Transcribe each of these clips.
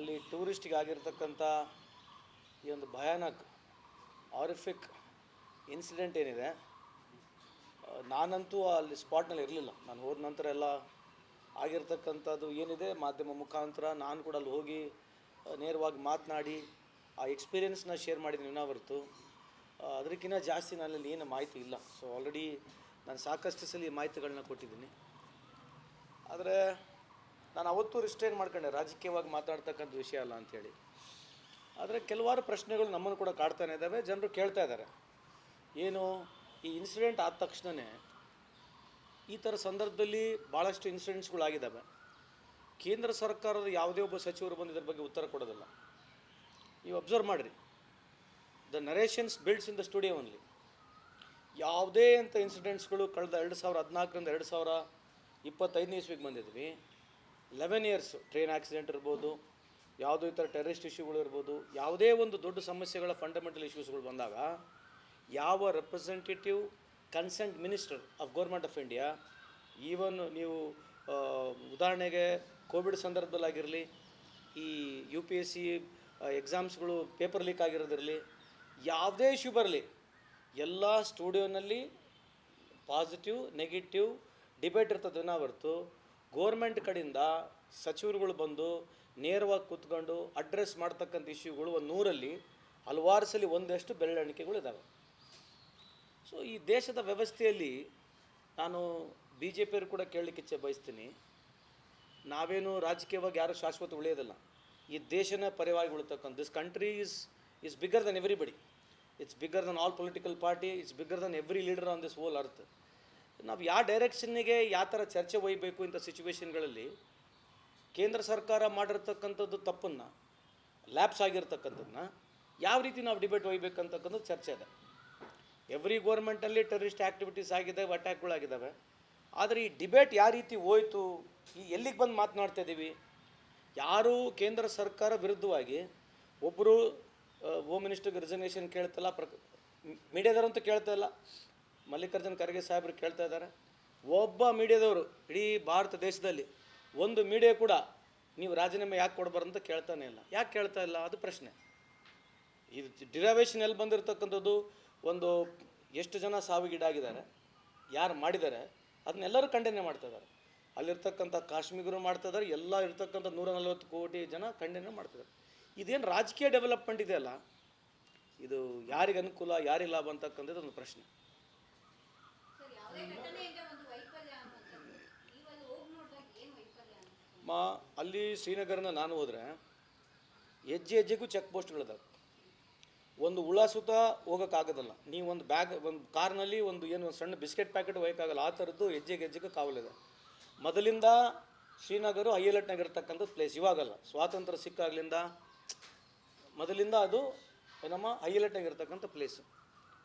ಅಲ್ಲಿ ಟೂರಿಸ್ಟಿಗೆ ಆಗಿರ್ತಕ್ಕಂಥ ಈ ಒಂದು ಭಯಾನಕ ಆರಿಫಿಕ್ ಇನ್ಸಿಡೆಂಟ್ ಏನಿದೆ, ನಾನಂತೂ ಅಲ್ಲಿ ಸ್ಪಾಟ್ನಲ್ಲಿ ಇರಲಿಲ್ಲ. ನಾನು ಹೋದ ನಂತರ ಎಲ್ಲ ಆಗಿರ್ತಕ್ಕಂಥದ್ದು ಏನಿದೆ ಮಾಧ್ಯಮ ಮುಖಾಂತರ ನಾನು ಕೂಡ ಅಲ್ಲಿ ಹೋಗಿ ನೇರವಾಗಿ ಮಾತನಾಡಿ ಆ ಎಕ್ಸ್ಪೀರಿಯೆನ್ಸ್ನ ಶೇರ್ ಮಾಡಿದ್ದೀನಿ ಹೊರತು ಅದಕ್ಕಿಂತ ಜಾಸ್ತಿ ನನ್ನಲ್ಲಿ ಏನು ಮಾಹಿತಿ ಇಲ್ಲ. ಸೊ ಆಲ್ರೆಡಿ ನಾನು ಸಾಕಷ್ಟು ಸಲ ಈ ಮಾಹಿತಿಗಳನ್ನ ಕೊಟ್ಟಿದ್ದೀನಿ. ಆದರೆ ನಾನು ಅವತ್ತು ರಿಸ್ಟ್ರೈನ್ ಮಾಡ್ಕೊಂಡೆ, ರಾಜಕೀಯವಾಗಿ ಮಾತಾಡ್ತಕ್ಕಂಥ ವಿಷಯ ಅಲ್ಲ ಅಂಥೇಳಿ. ಆದರೆ ಕೆಲವಾರು ಪ್ರಶ್ನೆಗಳು ನಮ್ಮನ್ನು ಕೂಡ ಕಾಡ್ತಾನೆ ಇದ್ದಾವೆ, ಜನರು ಕೇಳ್ತಾ ಇದ್ದಾರೆ. ಏನು ಈ ಇನ್ಸಿಡೆಂಟ್ ಆದ ತಕ್ಷಣವೇ ಈ ಥರ ಸಂದರ್ಭದಲ್ಲಿ ಭಾಳಷ್ಟು ಇನ್ಸಿಡೆಂಟ್ಸ್ಗಳಾಗಿದ್ದಾವೆ. ಕೇಂದ್ರ ಸರ್ಕಾರದ ಯಾವುದೇ ಒಬ್ಬ ಸಚಿವರು ಬಂದು ಇದ್ರ ಬಗ್ಗೆ ಉತ್ತರ ಕೊಡೋದಿಲ್ಲ. ನೀವು ಅಬ್ಸರ್ವ್ ಮಾಡಿರಿ, the narrations builds in the studio only. ಯಾವುದೇ ಅಂತ ಇನ್ಸಿಡೆಂಟ್ಸ್ಗಳು ಕಳೆದ 2014ರಿಂದ 2025 ಇಸ್ವಿಗೆ ಬಂದಿದ್ವಿ. 11 ಇಯರ್ಸ್ ಟ್ರೈನ್ ಆಕ್ಸಿಡೆಂಟ್ ಇರ್ಬೋದು, ಯಾವುದೋ ಈ ಥರ ಟೆರರಿಸ್ಟ್ ಇಶ್ಯೂಗಳು ಇರ್ಬೋದು, ಯಾವುದೇ ಒಂದು ದೊಡ್ಡ ಸಮಸ್ಯೆಗಳ ಫಂಡಮೆಂಟಲ್ ಇಶ್ಯೂಸ್ಗಳು ಬಂದಾಗ ಯಾವ representative concerned minister of government of India, even ನೀವು ಉದಾಹರಣೆಗೆ ಕೋವಿಡ್ ಸಂದರ್ಭದಲ್ಲಾಗಿರಲಿ, ಈ UPSC ಎಕ್ಸಾಮ್ಸ್ಗಳು ಪೇಪರ್ ಲೀಕ್ ಆಗಿರೋದಿರಲಿ, ಯಾವುದೇ ಇಶ್ಯೂ ಬರಲಿ, ಎಲ್ಲ ಸ್ಟುಡಿಯೋನಲ್ಲಿ ಪಾಸಿಟಿವ್ ನೆಗೆಟಿವ್ ಡಿಬೇಟ್ ಇರ್ತದೆ ಹೊರತು ಗೋರ್ಮೆಂಟ್ ಕಡೆಯಿಂದ ಸಚಿವರುಗಳು ಬಂದು ನೇರವಾಗಿ ಕೂತ್ಕೊಂಡು ಅಡ್ರೆಸ್ ಮಾಡ್ತಕ್ಕಂಥ ಇಶ್ಯೂಗಳು ಒಂದು 100ರಲ್ಲಿ ಹಲವಾರು ಸಲ ಒಂದಷ್ಟು ಬೆರಳೆಣಿಕೆಗಳು ಇದ್ದಾವೆ. ಸೊ ಈ ದೇಶದ ವ್ಯವಸ್ಥೆಯಲ್ಲಿ ನಾನು BJPಯವರು ಕೂಡ ಕೇಳಲಿಕ್ಕೆ ಇಚ್ಛೆ ಬಯಸ್ತೀನಿ. ನಾವೇನು ರಾಜಕೀಯವಾಗಿ ಯಾರೂ ಶಾಶ್ವತ ಉಳಿಯೋದಿಲ್ಲ. ಈ ದೇಶನ ಪರವಾಗಿ ಉಳಿತಕ್ಕಂಥ this country is bigger than everybody. It's bigger than all political party, it's bigger than every leader on this whole earth. ನಾವು ಯಾವ ಡೈರೆಕ್ಷನ್ನಿಗೆ ಯಾವ ಥರ ಚರ್ಚೆ ಒಯ್ಯಬೇಕು ಇಂಥ ಸಿಚುವೇಷನ್ಗಳಲ್ಲಿ ಕೇಂದ್ರ ಸರ್ಕಾರ ಮಾಡಿರ್ತಕ್ಕಂಥದ್ದು ತಪ್ಪನ್ನು, ಲ್ಯಾಪ್ಸ್ ಆಗಿರ್ತಕ್ಕಂಥದ್ದನ್ನ ಯಾವ ರೀತಿ ನಾವು ಡಿಬೇಟ್ ಒಯ್ಯಬೇಕಂತಕ್ಕಂಥದ್ದು ಚರ್ಚೆ ಇದೆ. ಎವ್ರಿ ಗೋರ್ಮೆಂಟಲ್ಲಿ ಟೆರರಿಸ್ಟ್ ಆ್ಯಕ್ಟಿವಿಟೀಸ್ ಆಗಿದೆ, ಅಟ್ಯಾಕ್ಗಳಾಗಿದ್ದಾವೆ. ಆದರೆ ಈ ಡಿಬೇಟ್ ಯಾವ ರೀತಿ ಹೋಯ್ತು, ಈ ಎಲ್ಲಿಗೆ ಬಂದು ಮಾತನಾಡ್ತಾ ಇದ್ದೀವಿ? ಯಾರೂ ಕೇಂದ್ರ ಸರ್ಕಾರ ವಿರುದ್ಧವಾಗಿ ಒಬ್ಬರು ಹೋಮ್ ಮಿನಿಸ್ಟರ್ಗೆ ರಿಸರ್ವೇಷನ್ ಕೇಳ್ತಲ್ಲ, ಮೀಡಿಯಾದವರಂತೂ ಕೇಳ್ತಾ ಇಲ್ಲ. ಮಲ್ಲಿಕಾರ್ಜುನ್ ಖರ್ಗೆ ಸಾಹೇಬರು ಕೇಳ್ತಾ ಇದ್ದಾರೆ. ಒಬ್ಬ ಮೀಡಿಯಾದವರು ಇಡೀ ಭಾರತ ದೇಶದಲ್ಲಿ ಒಂದು ಮೀಡಿಯಾ ಕೂಡ ನೀವು ರಾಜೀನಾಮೆ ಯಾಕೆ ಕೊಡಬಾರ್ದು ಅಂತ ಕೇಳ್ತಾನೆ ಇಲ್ಲ. ಯಾಕೆ ಕೇಳ್ತಾ ಇಲ್ಲ? ಅದು ಪ್ರಶ್ನೆ. ಇದು ಡಿರೈವೇಷನ್ ಎಲ್ಲಿ ಬಂದಿರತಕ್ಕಂಥದ್ದು, ಒಂದು ಎಷ್ಟು ಜನ ಸಾವಿಗೀಡಾಗಿದ್ದಾರೆ, ಯಾರು ಮಾಡಿದ್ದಾರೆ, ಅದನ್ನೆಲ್ಲರೂ ಖಂಡನೆ ಮಾಡ್ತಾಯಿದ್ದಾರೆ. ಅಲ್ಲಿರ್ತಕ್ಕಂಥ ಕಾಶ್ಮೀಗರು ಮಾಡ್ತಾಯಿದ್ದಾರೆ, ಎಲ್ಲ ಇರ್ತಕ್ಕಂಥ 140 ಕೋಟಿ ಜನ ಖಂಡನೆ ಮಾಡ್ತಿದ್ದಾರೆ. ಇದೇನು ರಾಜಕೀಯ ಡೆವಲಪ್ಮೆಂಟ್ ಇದೆಯಲ್ಲ, ಇದು ಯಾರಿಗೆ ಅನುಕೂಲ ಯಾರಿಗೆ ಲಾಭ ಅಂತಕ್ಕಂಥದ್ದು ಒಂದು ಪ್ರಶ್ನೆ. ಅಲ್ಲಿ ಶ್ರೀನಗರನ ನಾನು ಹೋದರೆ ಹೆಜ್ಜೆ ಹೆಜ್ಜೆಗೂ ಚೆಕ್ ಪೋಸ್ಟ್ಗಳಿದಾವೆ. ಒಂದು ಹುಳ ಸುತ್ತ ಹೋಗೋಕ್ಕಾಗೋದಲ್ಲ. ನೀವು ಒಂದು ಕಾರ್ನಲ್ಲಿ ಒಂದು ಸಣ್ಣ ಬಿಸ್ಕೆಟ್ ಪ್ಯಾಕೆಟ್ ಒಯ್ಯೋಕ್ಕಾಗಲ್ಲ. ಆ ಥರದ್ದು ಹೆಜ್ಜೆಗೆ ಹೆಜ್ಜೆಗೂ ಕಾವಲಿದೆ. ಮೊದಲಿಂದ ಶ್ರೀನಗರ ಹೈ ಅಲರ್ಟ್ನಾಗ ಇರ್ತಕ್ಕಂಥದ್ದು ಪ್ಲೇಸ್. ಇವಾಗಲ್ಲ, ಸ್ವಾತಂತ್ರ್ಯ ಸಿಕ್ಕಾಗಲಿಂದ ಮೊದಲಿಂದ ಅದು ನಮ್ಮ ಹೈ ಅಲರ್ಟ್ನಾಗ ಇರ್ತಕ್ಕಂಥ ಪ್ಲೇಸು.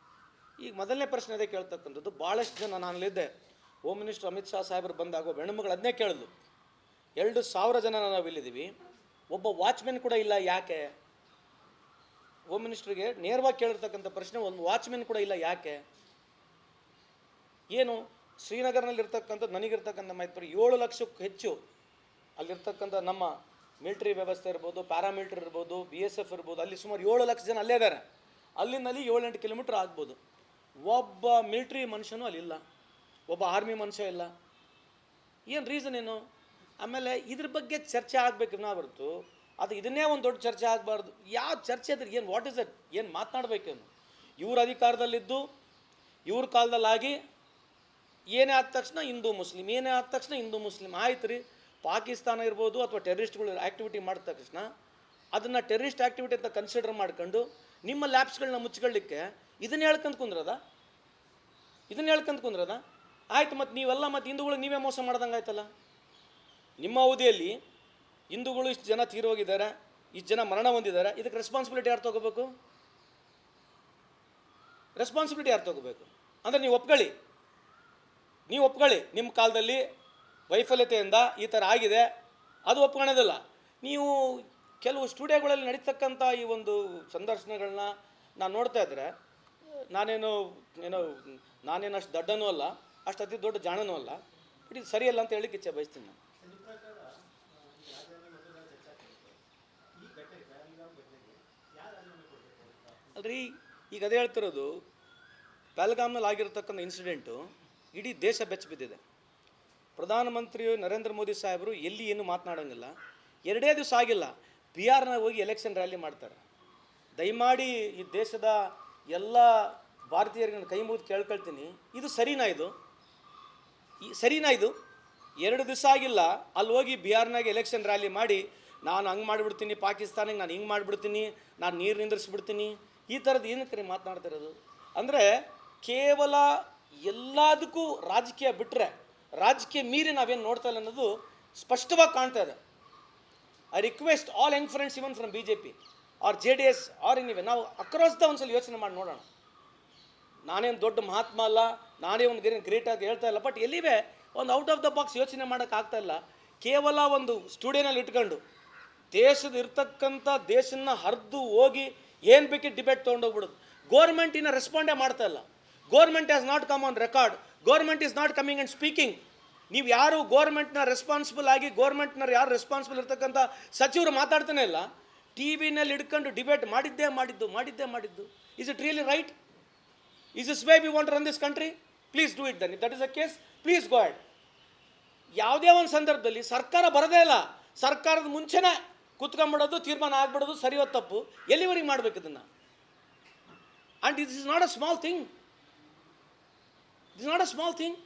ಈಗ ಮೊದಲನೇ ಪ್ರಶ್ನೆ ಅದೇ ಕೇಳ್ತಕ್ಕಂಥದ್ದು. ಭಾಳಷ್ಟು ಜನ, ನಾನಲ್ಲಿದ್ದೆ, ಹೋಮ್ ಮಿನಿಸ್ಟರ್ ಅಮಿತ್ ಶಾ ಸಾಹೇಬರು ಬಂದಾಗ ಹೆಣ್ಣುಮಗಳು ಅದನ್ನೇ ಕೇಳಿದ್ಲು. 2,000 ಜನ ನಾವು ಇಲ್ಲಿದ್ದೀವಿ, ಒಬ್ಬ ವಾಚ್ಮೆನ್ ಕೂಡ ಇಲ್ಲ, ಯಾಕೆ? ಹೋಮ್ ಮಿನಿಸ್ಟ್ರಿಗೆ ನೇರವಾಗಿ ಕೇಳಿರ್ತಕ್ಕಂಥ ಪ್ರಶ್ನೆ, ಒಂದು ವಾಚ್ಮೆನ್ ಕೂಡ ಇಲ್ಲ, ಯಾಕೆ? ಏನು ಶ್ರೀನಗರ್ನಲ್ಲಿರ್ತಕ್ಕಂಥದ್ದು ನನಗಿರ್ತಕ್ಕಂಥ ಮಾಹಿತಿ 7 ಲಕ್ಷಕ್ಕೂ ಹೆಚ್ಚು ಅಲ್ಲಿರ್ತಕ್ಕಂಥ ನಮ್ಮ ಮಿಲಿಟ್ರಿ ವ್ಯವಸ್ಥೆ ಇರ್ಬೋದು, ಪ್ಯಾರಾಮಿಲಿಟ್ರಿ ಇರ್ಬೋದು, BSF ಇರ್ಬೋದು, ಅಲ್ಲಿ ಸುಮಾರು 7 ಲಕ್ಷ ಜನ ಅಲ್ಲೇ ಇದ್ದಾರೆ. ಅಲ್ಲಿಂದಲ್ಲಿ 7-8 ಕಿಲೋಮೀಟ್ರ್ ಆಗ್ಬೋದು. ಒಬ್ಬ ಮಿಲಿಟ್ರಿ ಮನುಷ್ಯನೂ ಅಲ್ಲಿಲ್ಲ, ಒಬ್ಬ ಆರ್ಮಿ ಮನುಷ್ಯ ಇಲ್ಲ. ಏನು ರೀಸನ್ ಏನು? ಆಮೇಲೆ ಇದ್ರ ಬಗ್ಗೆ ಚರ್ಚೆ ಆಗಬೇಕು ನಾವು ಹೊರತು ಅದು ಇದನ್ನೇ ಒಂದು ದೊಡ್ಡ ಚರ್ಚೆ ಆಗಬಾರ್ದು. ಯಾವ ಚರ್ಚೆ ಅದ್ರ ಏನು, ವಾಟ್ ಇಸ್ ಇಟ್, ಏನು ಮಾತನಾಡಬೇಕೇನು? ಇವ್ರ ಅಧಿಕಾರದಲ್ಲಿದ್ದು ಇವ್ರ ಕಾಲದಲ್ಲಾಗಿ ಏನೇ ಆದ ತಕ್ಷಣ ಹಿಂದೂ ಮುಸ್ಲಿಂ, ಏನೇ ಆದ ತಕ್ಷಣ ಹಿಂದೂ ಮುಸ್ಲಿಂ ಆಯ್ತು ರೀ. ಪಾಕಿಸ್ತಾನ ಇರ್ಬೋದು ಅಥವಾ ಟೆರರಿಸ್ಟ್ಗಳು ಆ್ಯಕ್ಟಿವಿಟಿ ಮಾಡಿದ ತಕ್ಷಣ ಅದನ್ನು ಟೆರರಿಸ್ಟ್ ಆ್ಯಕ್ಟಿವಿಟಿ ಅಂತ ಕನ್ಸಿಡರ್ ಮಾಡ್ಕೊಂಡು ನಿಮ್ಮ ಲ್ಯಾಬ್ಸ್ಗಳನ್ನ ಮುಚ್ಕೊಳ್ಳಿಕ್ಕೆ ಇದನ್ನು ಹೇಳ್ಕೊಂತ ಕುಂದ್ರದ ಆಯ್ತು. ಮತ್ತು ನೀವೆಲ್ಲ ಮತ್ತು ಹಿಂದೂಗಳು ನೀವೇ ಮೋಸ ಮಾಡ್ದಂಗೆ ಆಯ್ತಲ್ಲ. ನಿಮ್ಮ ಅವಧಿಯಲ್ಲಿ ಹಿಂದೂಗಳು ಇಷ್ಟು ಜನ ತೀರೋಗಿದ್ದಾರೆ, ಇಷ್ಟು ಜನ ಮರಣ ಹೊಂದಿದ್ದಾರೆ, ಇದಕ್ಕೆ ರೆಸ್ಪಾನ್ಸಿಬಿಲಿಟಿ ಯಾರು ತೊಗೋಬೇಕು? ಅಂದರೆ ನೀವು ಒಪ್ಕೊಳ್ಳಿ, ನಿಮ್ಮ ಕಾಲದಲ್ಲಿ ವೈಫಲ್ಯತೆಯಿಂದ ಈ ಥರ ಆಗಿದೆ, ಅದು ಒಪ್ಕೊಳ್ಳೋದಿಲ್ಲ. ನೀವು ಕೆಲವು ಸ್ಟುಡಿಯೋಗಳಲ್ಲಿ ನಡೀತಕ್ಕಂಥ ಈ ಒಂದು ಸಂದರ್ಶನಗಳನ್ನ ನಾನು ನೋಡ್ತಾ ಇದ್ದರೆ ನಾನೇನು ಅಷ್ಟು ದಡ್ಡನೂ ಅಲ್ಲ, ಅಷ್ಟು ಅತಿ ದೊಡ್ಡ ಜಾಣನೂ ಅಲ್ಲ, ಬಟ್ ಇದು ಸರಿಯಲ್ಲ ಅಂತ ಹೇಳಿಕ್ಕೆ ಇಚ್ಛೆ ಬಯಸ್ತೀನಿ ನಾನು. ಅಲ್ರಿ, ಈಗ ಅದೇ ಹೇಳ್ತಿರೋದು, ಪಹಲ್ಗಾಮ್ನಲ್ಲಿ ಆಗಿರತಕ್ಕಂಥ ಇನ್ಸಿಡೆಂಟು ಇಡೀ ದೇಶ ಬೆಚ್ಚಬಿದ್ದಿದೆ. ಪ್ರಧಾನಮಂತ್ರಿ ನರೇಂದ್ರ ಮೋದಿ ಸಾಹೇಬರು ಎಲ್ಲಿ ಏನು ಮಾತನಾಡೋಂಗಿಲ್ಲ. 2 ದಿವಸ ಆಗಿಲ್ಲ, ಬಿಹಾರ್ನಾಗ ಹೋಗಿ ಎಲೆಕ್ಷನ್ ರ್ಯಾಲಿ ಮಾಡ್ತಾರೆ. ದಯಮಾಡಿ ಈ ದೇಶದ ಎಲ್ಲ ಭಾರತೀಯರಿಗೆ ನಾನು ಕೈ ಮುಗಿದು ಕೇಳ್ಕೊಳ್ತೀನಿ, ಇದು ಸರಿನಾ? ಇದು ಸರಿನಾ? ಇದು 2 ದಿವಸ ಆಗಿಲ್ಲ, ಅಲ್ಲಿ ಹೋಗಿ ಬಿಹಾರ್ನಾಗ ಎಲೆಕ್ಷನ್ ರ್ಯಾಲಿ ಮಾಡಿ ನಾನು ಹಂಗೆ ಮಾಡಿಬಿಡ್ತೀನಿ, ಪಾಕಿಸ್ತಾನಿಗೆ ನಾನು ಹಿಂಗೆ ಮಾಡಿಬಿಡ್ತೀನಿ, ನಾನು ನೀರು ನಿಂದಿರಿಸ್ಬಿಡ್ತೀನಿ, ಈ ಥರದ್ದು ಏನಕ್ಕೆ ಮಾತನಾಡ್ತಿರೋದು? ಅಂದರೆ ಕೇವಲ ಎಲ್ಲದಕ್ಕೂ ರಾಜಕೀಯ ಬಿಟ್ಟರೆ ರಾಜಕೀಯ ಮೀರಿ ನಾವೇನು ನೋಡ್ತಾ ಇಲ್ಲ ಅನ್ನೋದು ಸ್ಪಷ್ಟವಾಗಿ ಕಾಣ್ತಾ ಇದೆ. I request all young friends even from BJP or JDS or anyway, ನಾವು ಅಕ್ರಾಸ್ ದ ಒಂದ್ಸಲ ಯೋಚನೆ ಮಾಡಿ ನೋಡೋಣ. ನಾನೇನು ದೊಡ್ಡ ಮಹಾತ್ಮ ಅಲ್ಲ, ನಾನೇ ಒಂದು ಗ್ರೇಟ್ ಆಗಿ ಹೇಳ್ತಾ ಇಲ್ಲ, ಬಟ್ ಎಲ್ಲಿವೆ ಒಂದು ಔಟ್ ಆಫ್ ದ ಬಾಕ್ಸ್ ಯೋಚನೆ ಮಾಡೋಕ್ಕಾಗ್ತಾ ಇಲ್ಲ. ಕೇವಲ ಒಂದು ಸ್ಟುಡಿಯೋನಲ್ಲಿ ಇಟ್ಕೊಂಡು ದೇಶದ ಇರ್ತಕ್ಕಂಥ ದೇಶನ ಹರಿದು ಹೋಗಿ ಏನು ಬೇಕಿತ್ತು ಡಿಬೇಟ್ ತೊಗೊಂಡೋಗ್ಬಿಡೋದು. ಗೋರ್ಮೆಂಟ್ ಇನ್ನು ರೆಸ್ಪಾಂಡೇ ಮಾಡ್ತಾ ಇಲ್ಲ. Government has not come on record, government is not coming and speaking. ನೀವು ಯಾರು ಗೋರ್ಮೆಂಟ್ನ ರೆಸ್ಪಾನ್ಸಿಬಲ್ ಆಗಿ ಗೋರ್ಮೆಂಟ್ನ ಯಾರು ರೆಸ್ಪಾನ್ಸಿಬಲ್ ಇರ್ತಕ್ಕಂಥ ಸಚಿವರು ಮಾತಾಡ್ತಾನೆ ಇಲ್ಲ. TV ನಲ್ಲಿ ಹಿಡ್ಕೊಂಡು ಡಿಬೇಟ್ ಮಾಡಿದ್ದು. Is it really right? Is this way we want to run this country? Please do it then. If that is the case, please go ahead. ಯಾವುದೇ ಒಂದು ಸಂದರ್ಭದಲ್ಲಿ ಸರ್ಕಾರ ಬರೋದೇ ಇಲ್ಲ, ಸರ್ಕಾರದ ಮುಂಚೆನೇ ಕುತ್ಕೊಂಡ್ಬಿಡೋದು, ತೀರ್ಮಾನ ಆಗ್ಬಿಡೋದು, ಸರಿಯೋ ತಪ್ಪು ಎಲ್ಲಿವರೆಗೆ ಮಾಡಬೇಕು ಇದನ್ನು? And this is not a small thing. It's not a small thing.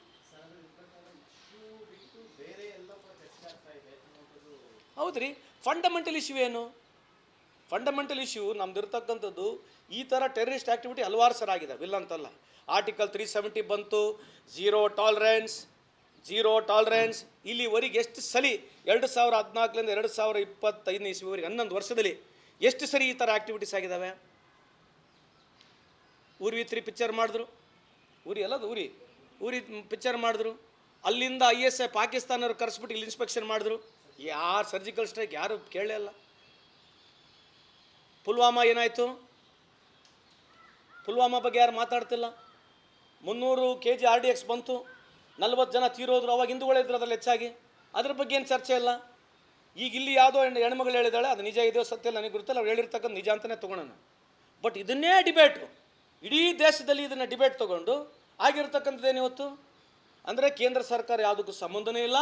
ಹೌದ್ರಿ, ಫಂಡಮೆಂಟಲ್ ಇಶ್ಯೂ ಏನು? ಫಂಡಮೆಂಟಲ್ ಇಶ್ಯೂ ನಮ್ದು ಇರ್ತಕ್ಕಂಥದ್ದು ಈ ಥರ ಟೆರರಿಸ್ಟ್ ಆ್ಯಕ್ಟಿವಿಟಿ ಹಲವಾರು ಸರ ಆಗಿದೆ, ಇಲ್ಲ ಅಂತಲ್ಲ. ಆರ್ಟಿಕಲ್ 370 ಬಂತು, ಝೀರೋ ಟಾಲರೆನ್ಸ್. ಇಲ್ಲಿವರೆಗೆ ಎಷ್ಟು ಸಲ 2014ರಿಂದ 2025 ಇಸ್ವಿವರೆಗೆ 11 ವರ್ಷದಲ್ಲಿ ಎಷ್ಟು ಸರಿ ಈ ಥರ ಆ್ಯಕ್ಟಿವಿಟೀಸ್ ಆಗಿದ್ದಾವೆ? ಉರಿ 3 ಪಿಕ್ಚರ್ ಮಾಡಿದ್ರು, ಉರಿ ಪಿಕ್ಚರ್ ಮಾಡಿದ್ರು. ಅಲ್ಲಿಂದ ISI ಪಾಕಿಸ್ತಾನವ್ರು ಕರೆಸ್ಬಿಟ್ಟು ಇಲ್ಲಿ ಇನ್ಸ್ಪೆಕ್ಷನ್ ಮಾಡಿದ್ರು. ಯಾರು ಸರ್ಜಿಕಲ್ ಸ್ಟ್ರೈಕ್ ಯಾರು ಕೇಳಲೇ ಇಲ್ಲ. ಪುಲ್ವಾಮಾ ಏನಾಯಿತು? ಪುಲ್ವಾಮಾ ಬಗ್ಗೆ ಯಾರು ಮಾತಾಡ್ತಿಲ್ಲ. 300 kg RDX ಬಂತು, 40 ಜನ ತೀರೋದ್ರು. ಅವಾಗ ಹಿಂದೂಗಳಿದ್ರು ಅದ್ರಲ್ಲಿ ಹೆಚ್ಚಾಗಿ, ಅದ್ರ ಬಗ್ಗೆ ಏನು ಚರ್ಚೆ ಇಲ್ಲ. ಈಗ ಇಲ್ಲಿ ಯಾವುದೋ ಹೆಣ್ಮಗಳು ಹೇಳಿದಾಳೆ, ಅದು ನಿಜ ಇದೆಯೋ ಸತ್ಯ ನನಗೆ ಗೊತ್ತಿಲ್ಲ, ಅವ್ರು ಹೇಳಿರ್ತಕ್ಕಂಥ ನಿಜ ಅಂತಲೇ ತೊಗೊಳೋಣ. ಬಟ್ ಇದನ್ನೇ ಡಿಬೇಟು, ಇಡೀ ದೇಶದಲ್ಲಿ ಇದನ್ನು ಡಿಬೇಟ್ ತೊಗೊಂಡು ಆಗಿರ್ತಕ್ಕಂಥದ್ದೇನು ಇವತ್ತು? ಅಂದರೆ ಕೇಂದ್ರ ಸರ್ಕಾರ ಯಾವುದಕ್ಕೂ ಸಂಬಂಧನೇ ಇಲ್ಲ,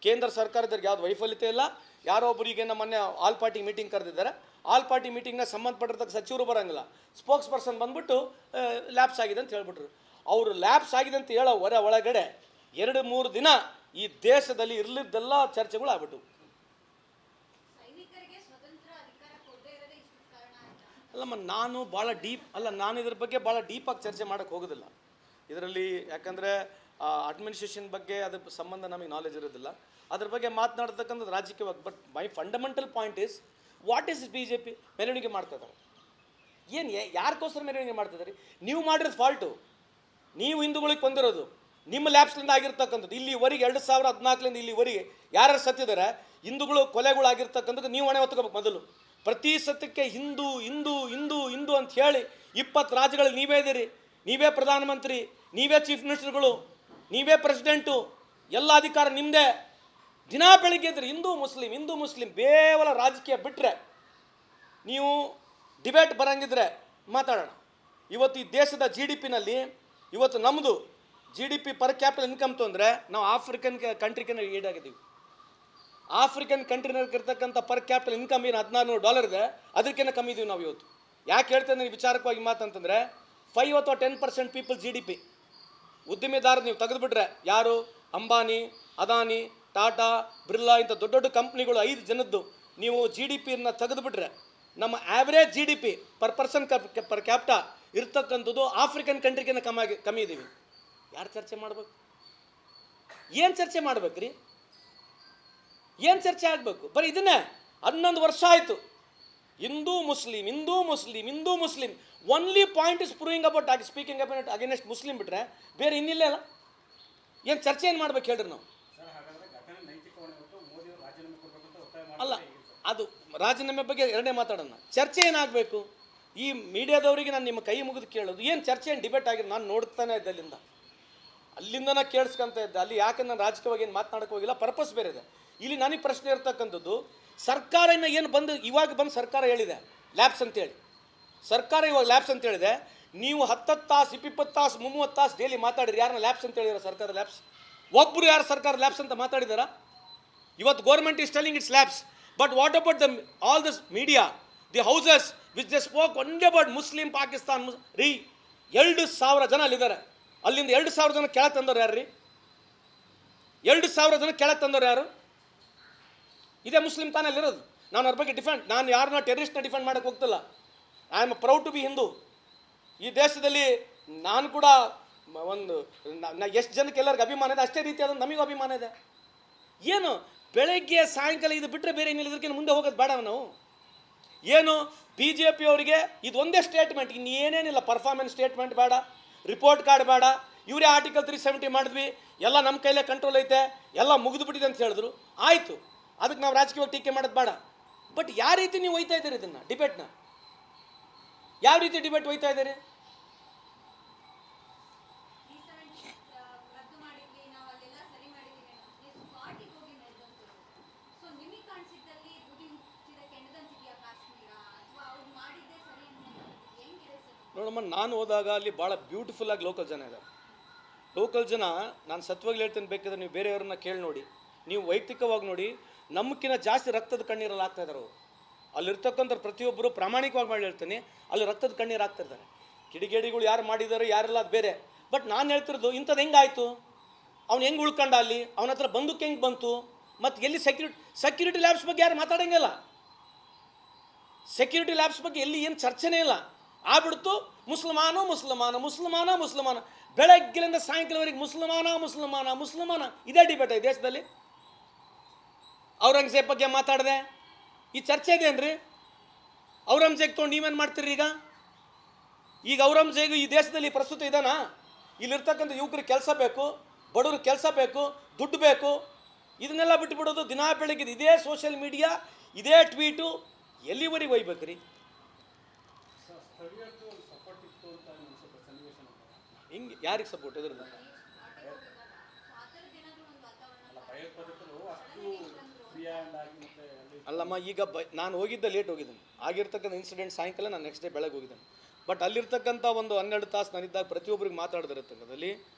ಕೇಂದ್ರ ಸರ್ಕಾರದವ್ರಿಗೆ ಯಾವುದು ವೈಫಲ್ಯತೆ ಇಲ್ಲ. ಯಾರೋ ಒಬ್ಬರಿಗೆ ಮೊನ್ನೆ ಆಲ್ ಪಾರ್ಟಿ ಮೀಟಿಂಗ್ ಕರೆದಿದ್ದಾರೆ, ಆಲ್ ಪಾರ್ಟಿ ಮೀಟಿಂಗ್ನ ಸಂಬಂಧಪಟ್ಟಿರ್ತಕ್ಕ ಸಚಿವರು ಬರೋಂಗಿಲ್ಲ, ಸ್ಪೋಕ್ಸ್ ಪರ್ಸನ್ ಬಂದ್ಬಿಟ್ಟು ಲ್ಯಾಪ್ಸ್ ಆಗಿದೆ ಅಂತ ಹೇಳ್ಬಿಟ್ರು. ಅವರು ಲ್ಯಾಪ್ಸ್ ಆಗಿದೆ ಅಂತ ಹೇಳೋ ಒಳಗಡೆ 2-3 ದಿನ ಈ ದೇಶದಲ್ಲಿ ಇರಲಿದ್ದೆಲ್ಲ ಚರ್ಚೆಗಳು ಆಗ್ಬಿಟ್ಟು. ಅಲ್ಲಮ್ಮ, ನಾನು ಭಾಳ ಡೀಪ್ ಅಲ್ಲ, ನಾನು ಇದ್ರ ಬಗ್ಗೆ ಭಾಳ ಡೀಪಾಗಿ ಚರ್ಚೆ ಮಾಡೋಕ್ಕೆ ಹೋಗೋದಿಲ್ಲ ಇದರಲ್ಲಿ. ಯಾಕಂದರೆ ಅಡ್ಮಿನಿಸ್ಟ್ರೇಷನ್ ಬಗ್ಗೆ ಅದ್ರ ಸಂಬಂಧ ನಮಗೆ ನಾಲೆಜ್ ಇರೋದಿಲ್ಲ, ಅದ್ರ ಬಗ್ಗೆ ಮಾತನಾಡ್ತಕ್ಕಂಥದ್ದು ರಾಜಕೀಯವಾಗಿ. But my fundamental point is, what is BJP ಮೆರವಣಿಗೆ ಮಾಡ್ತಿದ್ದಾರೆ? ಏನು ಯಾರಿಗೋಸ್ಕರ ಮೆರವಣಿಗೆ ಮಾಡ್ತಿದ್ದಾರೆ? ನೀವು ಮಾಡಿರೋದು ಫಾಲ್ಟು, ನೀವು ಹಿಂದೂಗಳಿಗೆ ಕೊಂದಿರೋದು, ನಿಮ್ಮ ಲ್ಯಾಬ್ಸ್ಲಿಂದ ಆಗಿರ್ತಕ್ಕಂಥದ್ದು. ಇಲ್ಲಿವರೆಗೆ 2014ರಿಂದ ಇಲ್ಲಿವರೆಗೆ ಯಾರು ಸತ್ತಿದ್ದಾರೆ, ಹಿಂದೂಗಳು ಕೊಲೆಗಳಾಗಿರ್ತಕ್ಕಂಥದ್ದು ನೀವು ಹೊಣೆ ಹೊತ್ಕೋಬೇಕು. ಮೊದಲು ಪ್ರತಿ ಸತ್ಯಕ್ಕೆ ಹಿಂದೂ ಹಿಂದೂ ಹಿಂದೂ ಹಿಂದೂ ಅಂತ ಹೇಳಿ 20 ರಾಜ್ಯಗಳಲ್ಲಿ ನೀವೇ ಇದ್ದೀರಿ, ನೀವೇ ಪ್ರಧಾನಮಂತ್ರಿ, ನೀವೇ ಚೀಫ್ ಮಿನಿಸ್ಟರ್ಗಳು, ನೀವೇ ಪ್ರೆಸಿಡೆಂಟು, ಎಲ್ಲ ಅಧಿಕಾರ ನಿಮ್ಮದೇ. ದಿನ ಬೆಳಿಗ್ಗೆ ಇದ್ದರೆ ಹಿಂದೂ ಮುಸ್ಲಿಂ ಕೇವಲ ರಾಜಕೀಯ ಬಿಟ್ಟರೆ ನೀವು ಡಿಬೇಟ್ ಬರೋಂಗಿದ್ರೆ ಮಾತಾಡೋಣ. ಇವತ್ತು ಈ ದೇಶದ GDPನಲ್ಲಿ ಇವತ್ತು ನಮ್ಮದು GDP ಪರ್ ಕ್ಯಾಪಿಟಲ್ ಇನ್ಕಮ್ ತೊಂದರೆ ನಾವು ಆಫ್ರಿಕನ್ ಕಂಟ್ರಿಗೆ ಈಡಾಗಿದ್ದೀವಿ. ಆಫ್ರಿಕನ್ ಕಂಟ್ರಿನಲ್ಲಿರ್ತಕ್ಕಂಥ ಪರ್ ಕ್ಯಾಪಿಟಲ್ ಇನ್ಕಮ್ ಏನು $1600 ಇದೆ, ಅದಕ್ಕಿಂತ ಕಮ್ಮಿ ಇದ್ದೀವಿ ನಾವು ಇವತ್ತು. ಯಾಕೆ ಹೇಳ್ತೇನೆ ವಿಚಾರಕವಾಗಿ ಮಾತಂತಂದರೆ, 5 ಅಥವಾ 10% ಪೀಪಲ್ GDP ಉದ್ದಿಮೆದಾರರು ನೀವು ತೆಗೆದುಬಿಟ್ರೆ, ಯಾರು ಅಂಬಾನಿ, ಅದಾನಿ, ಟಾಟಾ, ಬಿರ್ಲಾ ಇಂಥ ದೊಡ್ಡ ದೊಡ್ಡ ಕಂಪ್ನಿಗಳು 5 ಜನದ್ದು ನೀವು GDPಯನ್ನು ತೆಗೆದುಬಿಟ್ರೆ, ನಮ್ಮ average GDP per person per capita ಇರ್ತಕ್ಕಂಥದ್ದು ಆಫ್ರಿಕನ್ ಕಂಟ್ರಿಗಿಂತ ಕಮ್ಮಿ ಇದ್ದೀವಿ. ಯಾರು ಚರ್ಚೆ ಮಾಡ್ಬೇಕು? ಏನು ಚರ್ಚೆ ಮಾಡ್ಬೇಕ್ರಿ? ಏನು ಚರ್ಚೆ ಆಗಬೇಕು? ಬರೀ ಇದನ್ನೇ 11 ವರ್ಷ ಆಯಿತು. Hindu Muslim only point is proving about speaking about against Muslim ಬಿಟ್ರೆ ಬೇರೆ ಇನ್ನಿಲ್ಲ. ಏನು ಚರ್ಚೆ ಏನು ಮಾಡ್ಬೇಕು ಹೇಳ್ರಿ ನಾವು? ಅಲ್ಲ, ಅದು ರಾಜೀನಾಮೆ ಬಗ್ಗೆ ಎರಡನೇ ಮಾತಾಡೋಣ. ಚರ್ಚೆ ಏನಾಗಬೇಕು? ಈ ಮೀಡಿಯಾದವರಿಗೆ ನಾನು ನಿಮ್ಮ ಕೈ ಮುಗಿದು ಕೇಳೋದು, ಏನು ಚರ್ಚೆ ಏನು ಡಿಬೇಟ್ ಆಗಿದೆ? ನಾನು ನೋಡ್ತಾನೆ ಇದ್ದೆ, ಅಲ್ಲಿಂದ ನಾನು ಕೇಳಿಸ್ಕೊಂತ ಇದ್ದೆ. ಅಲ್ಲಿ ಯಾಕೆ ನಾನು ರಾಜಕೀಯವಾಗಿ ಏನು ಮಾತನಾಡೋಕೆ ಹೋಗಿಲ್ಲ, ಪರ್ಪಸ್ ಬೇರೆ ಇದೆ. ಇಲ್ಲಿ ನನಗೆ ಪ್ರಶ್ನೆ ಇರ್ತಕ್ಕಂಥದ್ದು, ಸರ್ಕಾರ ಏನು ಇವಾಗ ಬಂದು ಸರ್ಕಾರ ಹೇಳಿದೆ ಲ್ಯಾಬ್ಸ್ ಅಂತೇಳಿ, ಸರ್ಕಾರ ಇವಾಗ ಲ್ಯಾಬ್ಸ್ ಅಂತ ಹೇಳಿದೆ, ನೀವು 10 ತಾಸು 20 ತಾಸು 30 ತಾಸು ಡೈಲಿ ಮಾತಾಡಿರಿ, ಯಾರನ್ನ ಲ್ಯಾಬ್ಸ್ ಅಂತ ಹೇಳಿದಾರೆ? ಸರ್ಕಾರ ಲ್ಯಾಬ್ಸ್ ಒಬ್ಬರು ಯಾರು ಸರ್ಕಾರ ಲ್ಯಾಬ್ಸ್ ಅಂತ ಮಾತಾಡಿದಾರ? ಇವತ್ತು government is telling its labs, but what about the all this media, the houses which they spoke only about Muslim Pakistan? ರೀ 2,000 ಜನ ಅಲ್ಲಿದ್ದಾರೆ, ಅಲ್ಲಿಂದ 2,000 ಜನ ಕೆಳಗೆ ತಂದವ್ರು ಯಾರು ರೀ? 2,000 ಜನ ಕೆಳಗೆ ತಂದವ್ರು ಯಾರು? ಇದೇ ಮುಸ್ಲಿಂ ತಾನಲ್ಲಿರೋದು. ನಾನು ಅವ್ರ ಬಗ್ಗೆ ನಾನು ಯಾರನ್ನ ಟೆರರಿಸ್ಟ್ನ ಡಿಫೆಂಡ್ ಮಾಡೋಕ್ಕೆ ಹೋಗ್ತಿಲ್ಲ. I am proud to be Hindu. ಈ ದೇಶದಲ್ಲಿ ನಾನು ಕೂಡ ಒಂದು ಎಷ್ಟು ಜನಕ್ಕೆ ಎಲ್ಲರಿಗೂ ಅಭಿಮಾನ ಇದೆ, ಅಷ್ಟೇ ರೀತಿಯಾದ ನಮಗೂ ಅಭಿಮಾನ ಇದೆ. ಏನು ಬೆಳಗ್ಗೆ ಸಾಯಂಕಾಲ ಇದು ಬಿಟ್ಟರೆ ಬೇರೆ ಏನಿಲ್ಲ, ಇದಕ್ಕೆ ಮುಂದೆ ಹೋಗೋದು ಬೇಡ ನಾವು. ಏನು BJP ಅವರಿಗೆ ಇದು ಒಂದೇ ಸ್ಟೇಟ್ಮೆಂಟ್, ಇನ್ನೇನೇನಿಲ್ಲ. ಪರ್ಫಾರ್ಮೆನ್ಸ್ ಸ್ಟೇಟ್ಮೆಂಟ್ ಬೇಡ, ರಿಪೋರ್ಟ್ ಕಾರ್ಡ್ ಬೇಡ, ಇವರೇ ಆರ್ಟಿಕಲ್ 370 ಮಾಡಿದ್ವಿ, ಎಲ್ಲ ನಮ್ಮ ಕೈಲೇ ಕಂಟ್ರೋಲ್ ಐತೆ, ಎಲ್ಲ ಮುಗಿದು ಬಿಟ್ಟಿದೆ ಅಂತ ಹೇಳಿದ್ರು. ಆಯಿತು, ಅದಕ್ಕೆ ನಾವು ರಾಜಕೀಯವಾಗಿ ಟೀಕೆ ಮಾಡೋದು ಬೇಡ. ಬಟ್ ಯಾವ ರೀತಿ ನೀವು ಒಯ್ತಾ ಇದ್ದೀರಿ ಇದನ್ನು ಡಿಬೇಟ್ನ? ಯಾವ ರೀತಿ ಡಿಬೇಟ್ ಒಯ್ತಾ ಇದ್ದೀರಿ? ನೋಡಮ್ಮ, ನಾನು ಹೋದಾಗ ಅಲ್ಲಿ ಭಾಳ ಬ್ಯೂಟಿಫುಲ್ಲಾಗಿ ಲೋಕಲ್ ಜನ ಇದ್ದಾರೆ. ಲೋಕಲ್ ಜನ, ನಾನು ಸತ್ಯವಾಗಿ ಹೇಳ್ತೇನೆ, ಬೇಕಾದ್ರೆ ನೀವು ಬೇರೆಯವ್ರನ್ನ ಕೇಳಿ ನೋಡಿ, ನೀವು ವೈಯಕ್ತಿಕವಾಗಿ ನೋಡಿ, ನಮ್ಮಕ್ಕಿಂತ ಜಾಸ್ತಿ ರಕ್ತದ ಕಣ್ಣೀರಲ್ಲಿ ಆಗ್ತಾ ಇದ್ದಾರೆ ಅವರು. ಅಲ್ಲಿರ್ತಕ್ಕಂಥ ಪ್ರತಿಯೊಬ್ಬರು ಪ್ರಾಮಾಣಿಕವಾಗಿ ಮಾಡಿ ಹೇಳ್ತೀನಿ, ಅಲ್ಲಿ ರಕ್ತದ ಕಣ್ಣೀರು ಆಗ್ತಾ ಇದ್ದಾರೆ. ಕಿಡಿಗೇಡಿಗಳು ಯಾರು ಮಾಡಿದ್ದಾರೆ ಯಾರೆಲ್ಲ ಅದು ಬೇರೆ. ಬಟ್ ನಾನು ಹೇಳ್ತಿರೋದು, ಇಂಥದ್ದು ಹೆಂಗಾಯಿತು, ಅವ್ನು ಹೆಂಗೆ ಉಳ್ಕೊಂಡ, ಅಲ್ಲಿ ಅವನ ಹತ್ರ ಬಂದಕ್ಕೆ ಹೆಂಗೆ ಬಂತು, ಮತ್ತು ಎಲ್ಲಿ ಸೆಕ್ಯೂರಿಟಿ ಲ್ಯಾಬ್ಸ್ ಬಗ್ಗೆ ಯಾರು ಮಾತಾಡೋಂಗಿಲ್ಲ. ಸೆಕ್ಯೂರಿಟಿ ಲ್ಯಾಬ್ಸ್ ಬಗ್ಗೆ ಎಲ್ಲಿ ಏನು ಚರ್ಚೆನೇ ಇಲ್ಲ. ಆಗ್ಬಿಡ್ತು ಮುಸ್ಲ್ಮಾನ ಮುಸ್ಲ್ಮಾನ ಮುಸ್ಲ್ಮಾನ ಮುಸ್ಲ್ಮಾನ, ಬೆಳಗ್ಗೆಯಿಂದ ಸಾಯಂಕಾಲವರೆಗೆ ಮುಸ್ಲ್ಮಾನ ಮುಸ್ಲ್ಮಾನ ಮುಸ್ಲ್ಮಾನ, ಇದೇ ಡಿಬೇಟ್ ಈ ದೇಶದಲ್ಲಿ. ಔರಂಗಜೇಬ್ ಬಗ್ಗೆ ಮಾತಾಡಿದೆ, ಈ ಚರ್ಚೆ ಇದೇನ್ರಿ? ಔರಂಗಜೇಬ್ ತೊಗೊಂಡು ನೀವೇನು ಮಾಡ್ತೀರಿ ಈಗ ಔರಂಗಜೇಬ್ ಈ ದೇಶದಲ್ಲಿ ಪ್ರಸ್ತುತ ಇದಾನಾ? ಇಲ್ಲಿರ್ತಕ್ಕಂಥ ಯುವಕರಿಗೆ ಕೆಲಸ ಬೇಕು, ಬಡವ್ರಿಗೆ ಕೆಲಸ ಬೇಕು, ದುಡ್ಡು ಬೇಕು, ಇದನ್ನೆಲ್ಲ ಬಿಟ್ಟುಬಿಡೋದು. ದಿನಾ ಬೆಳಗ್ಗೆ ಇದೇ ಸೋಷಿಯಲ್ ಮೀಡಿಯಾ, ಇದೇ ಟ್ವೀಟು, ಎಲ್ಲಿವರೆಗೆ ಒಯ್ಬೇಕ್ರಿ? ಹಿಂಗೆ ಯಾರಿಗೆ ಸಪೋರ್ಟ್ ಇದ್ರಲ್ಲ? ಅಲ್ಲಮ್ಮ, ಈಗ ನಾನು ಹೋಗಿದ್ದೆ ಲೇಟ್ ಹೋಗಿದ್ದೇನೆ, ಆಗಿರ್ತಕ್ಕಂಥ ಇನ್ಸಿಡೆಂಟ್ ಸಾಯಂಕಾಲ, ನಾನು ನೆಕ್ಸ್ಟ್ ಡೇ ಬೆಳಗ್ಗೆ ಹೋಗಿದ್ದೇನೆ. ಬಟ್ ಅಲ್ಲಿರ್ತಕ್ಕಂಥ ಒಂದು 12 ತಾಸು ನಾನಿದ್ದಾಗ ಪ್ರತಿಯೊಬ್ಬರಿಗೆ ಮಾತಾಡ್ದಿರತಕ್ಕಂಥದ್ದಲ್ಲಿ